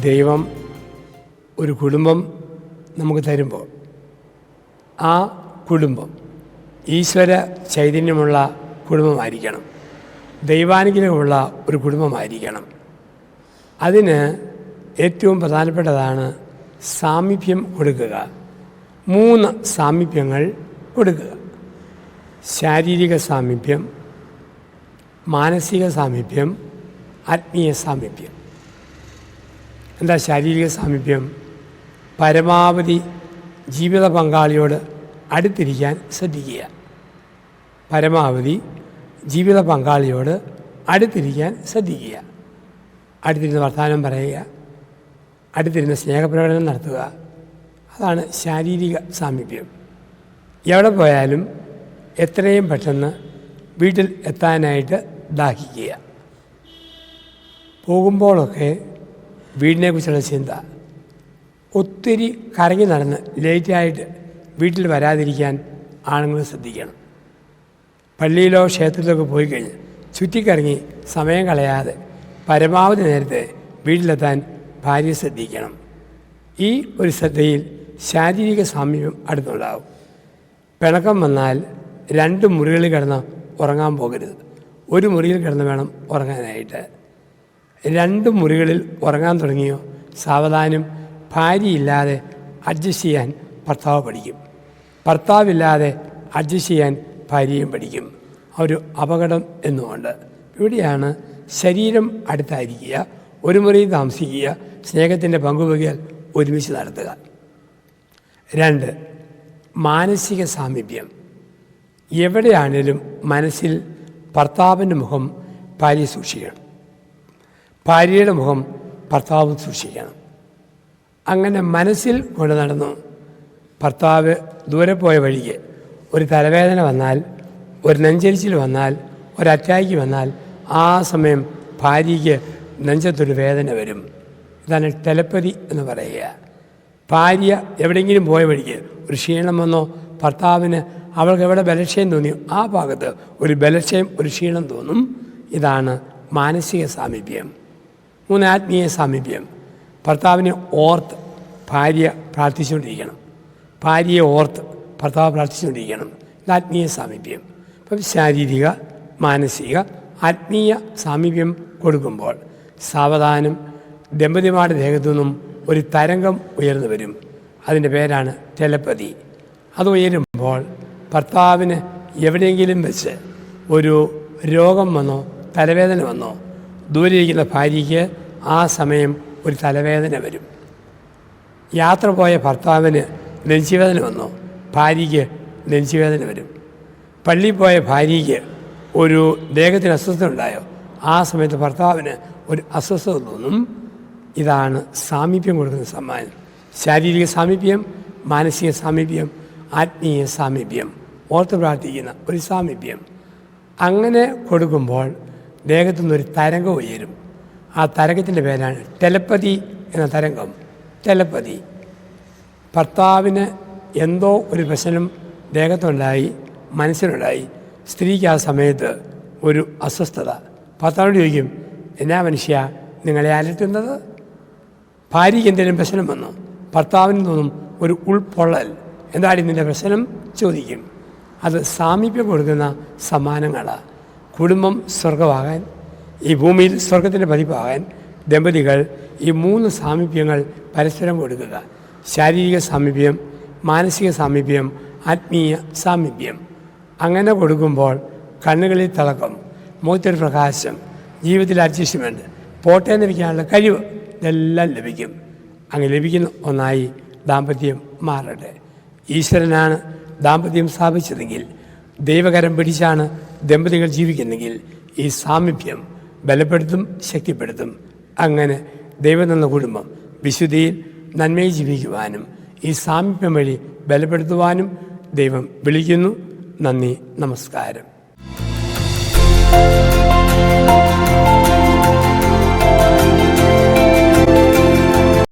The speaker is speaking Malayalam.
ദൈവം ഒരു കുടുംബം നമുക്ക് തരുമ്പോൾ ആ കുടുംബം ഈശ്വര ചൈതന്യമുള്ള കുടുംബമായിരിക്കണം, ദൈവാനുഗ്രഹമുള്ള ഒരു കുടുംബമായിരിക്കണം. അതിന് ഏറ്റവും പ്രധാനപ്പെട്ടതാണ് സാമീപ്യം കൊടുക്കുക. 3 സാമീപ്യങ്ങൾ കൊടുക്കുക: ശാരീരിക സാമീപ്യം, മാനസിക സാമീപ്യം, ആത്മീയ സാമീപ്യം. എന്താ ശാരീരിക സാമീപ്യം? പരമാവധി ജീവിത പങ്കാളിയോട് അടുത്തിരിക്കാൻ ശ്രദ്ധിക്കുക. പരമാവധി ജീവിത പങ്കാളിയോട് അടുത്തിരിക്കാൻ ശ്രദ്ധിക്കുക. അടുത്തിരുന്ന് വർത്തമാനം പറയുക, അടുത്തിരുന്ന് സ്നേഹപ്രകടനം നടത്തുക. അതാണ് ശാരീരിക സാമീപ്യം. എവിടെ പോയാലും എത്രയും പെട്ടെന്ന് വീട്ടിൽ എത്താനായിട്ട് ദാഹിക്കുക. പോകുമ്പോഴൊക്കെ വീടിനെക്കുറിച്ചുള്ള ചിന്ത. ഒത്തിരി കറങ്ങി നടന്ന് ലേറ്റായിട്ട് വീട്ടിൽ വരാതിരിക്കാൻ ആണുങ്ങൾ ശ്രദ്ധിക്കണം. പള്ളിയിലോ ക്ഷേത്രത്തിലൊക്കെ പോയി കഴിഞ്ഞ് ചുറ്റിക്കറങ്ങി സമയം കളയാതെ പരമാവധി നേരത്തെ വീട്ടിലെത്താൻ ഭാര്യ ശ്രദ്ധിക്കണം. ഈ ഒരു ശ്രദ്ധയിൽ ശാരീരിക സാമീപ്യം അടുത്തുണ്ടാകും. പിണക്കം വന്നാൽ 2 മുറികളിൽ കിടന്ന് ഉറങ്ങാൻ പോകരുത്. ഒരു മുറിയിൽ കിടന്ന് വേണം ഉറങ്ങാനായിട്ട്. 2 മുറികളിൽ ഉറങ്ങാൻ തുടങ്ങിയോ സാവധാനം ഭാര്യയില്ലാതെ അഡ്ജസ്റ്റ് ചെയ്യാൻ ഭർത്താവ് പഠിക്കും, ഭർത്താവില്ലാതെ അഡ്ജസ്റ്റ് ചെയ്യാൻ ഭാര്യയും പഠിക്കും. ഒരു അപകടം എന്നുകൊണ്ട് ഇവിടെയാണ് ശരീരം അടുത്തായിരിക്കുക, ഒരു മുറിയിൽ താമസിക്കുക, സ്നേഹത്തിൻ്റെ പങ്കുവയ്ക്കൽ ഒരുമിച്ച് നടത്തുക. 2, മാനസിക സാമീപ്യം. എവിടെയാണേലും മനസ്സിൽ ഭർത്താവിൻ്റെ മുഖം ഭാര്യ സൂക്ഷിക്കണം, ഭാര്യയുടെ മുഖം ഭർത്താവ് സൂക്ഷിക്കണം. അങ്ങനെ മനസ്സിൽ കൊണ്ട് നടന്നു. ഭർത്താവ് ദൂരെ പോയ വഴിക്ക് ഒരു തലവേദന വന്നാൽ, ഒരു നെഞ്ചരിച്ചിൽ വന്നാൽ, ഒരു അറ്റാക്ക് വന്നാൽ ആ സമയം ഭാര്യയ്ക്ക് നെഞ്ചത്തൊരു വേദന വരും. ഇതാണ് ടെലപ്പതി എന്ന് പറയുക. ഭാര്യ എവിടെയെങ്കിലും പോയ വഴിക്ക് ഒരു ക്ഷീണം വന്നോ, ഭർത്താവിന് അവൾക്ക് എവിടെ ബലക്ഷയം തോന്നിയോ ആ ഭാഗത്ത് ഒരു ബലക്ഷയം, ഒരു ക്ഷീണം തോന്നും. ഇതാണ് മാനസിക സാമീപ്യം. 3, ആത്മീയ സാമീപ്യം. ഭർത്താവിനെ ഓർത്ത് ഭാര്യ പ്രാർത്ഥിച്ചുകൊണ്ടിരിക്കണം, ഭാര്യയെ ഓർത്ത് ഭർത്താവ് പ്രാർത്ഥിച്ചുകൊണ്ടിരിക്കണം. ഇത് ആത്മീയ സാമീപ്യം. അപ്പം ശാരീരിക, മാനസിക, ആത്മീയ സാമീപ്യം കൊടുക്കുമ്പോൾ സാവധാനം ദമ്പതിമാരുടെ ദേഹത്തു നിന്നും ഒരു തരംഗം ഉയർന്നു വരും. അതിൻ്റെ പേരാണ് ടെലപ്പതി. അത് ഉയരുമ്പോൾ ഭർത്താവിന് എവിടെയെങ്കിലും വെച്ച് ഒരു രോഗം വന്നോ, തലവേദന വന്നോ, ദൂരെ ഇരിക്കുന്ന ഭാര്യയ്ക്ക് ആ സമയം ഒരു തലവേദന വരും. യാത്ര പോയ ഭർത്താവിന് നെഞ്ചുവേദന വന്നോ, ഭാര്യയ്ക്ക് നെഞ്ചുവേദന വരും. പള്ളിയിൽ പോയ ഭാര്യയ്ക്ക് ഒരു ദേഹത്തിന് അസ്വസ്ഥത ഉണ്ടായോ, ആ സമയത്ത് ഭർത്താവിന് ഒരു അസ്വസ്ഥത തോന്നും. ഇതാണ് സാമീപ്യം കൊടുക്കുന്ന സമ്മാനം. ശാരീരിക സാമീപ്യം, മാനസിക സാമീപ്യം, ആത്മീയ സാമീപ്യം, ഓർത്ത് പ്രാർത്ഥിക്കുന്ന ഒരു സാമീപ്യം. അങ്ങനെ കൊടുക്കുമ്പോൾ ദേഹത്തു നിന്നൊരു തരംഗം ഉയരും. ആ തരംഗത്തിൻ്റെ പേരാണ് ടെലപ്പതി എന്ന തരംഗം. ടെലപ്പതി. ഭർത്താവിന് എന്തോ ഒരു പ്രശ്നം ദേഹത്തുണ്ടായി, മനസ്സിനുണ്ടായി. സ്ത്രീക്ക് ആ സമയത്ത് ഒരു അസ്വസ്ഥത. ഭർത്താവിനോട് ചോദിക്കും, എന്നാ മനുഷ്യ നിങ്ങളെ അലട്ടുന്നത്? ഭാര്യയ്ക്ക് എന്തെങ്കിലും പ്രശ്നം വന്നു, ഭർത്താവിന് തോന്നും ഒരു ഉൾപ്പൊള്ളൽ. എന്താണ് ഇതിൻ്റെ പ്രശ്നം ചോദിക്കും. അത് സാമീപ്യം കൊടുക്കുന്ന സമ്മാനങ്ങളാണ്. കുടുംബം സ്വർഗമാകാൻ, ഈ ഭൂമിയിൽ സ്വർഗത്തിൻ്റെ പതിപ്പാകാൻ ദമ്പതികൾ ഈ 3 സാമീപ്യങ്ങൾ പരസ്പരം കൊടുക്കുക. ശാരീരിക സാമീപ്യം, മാനസിക സാമീപ്യം, ആത്മീയ സാമീപ്യം. അങ്ങനെ കൊടുക്കുമ്പോൾ കണ്ണുകളിൽ തിളക്കം, മുഖത്തൊരു പ്രകാശം, ജീവിതത്തിൽ അഡ്ജസ്റ്റ്മെൻറ്റ്, പോട്ടേന്ന് വയ്ക്കാനുള്ള കഴിവ്, ഇതെല്ലാം ലഭിക്കും. അങ്ങനെ ലഭിക്കുന്ന ഒന്നായി ദാമ്പത്യം മാറട്ടെ. ഈശ്വരനാണ് ദാമ്പത്യം സ്ഥാപിച്ചതെങ്കിൽ, ദൈവകരം പിടിച്ചാണ് ദമ്പതികൾ ജീവിക്കുന്നെങ്കിൽ ഈ സാമീപ്യം ബലപ്പെടുത്തും, ശക്തിപ്പെടുത്തും. അങ്ങനെ ദൈവം തന്ന കുടുംബം വിശുദ്ധിയിൽ നന്മയിൽ ജീവിക്കുവാനും ഈ സാമീപ്യം വഴി ബലപ്പെടുത്തുവാനും ദൈവം വിളിക്കുന്നു. നന്ദി, നമസ്കാരം.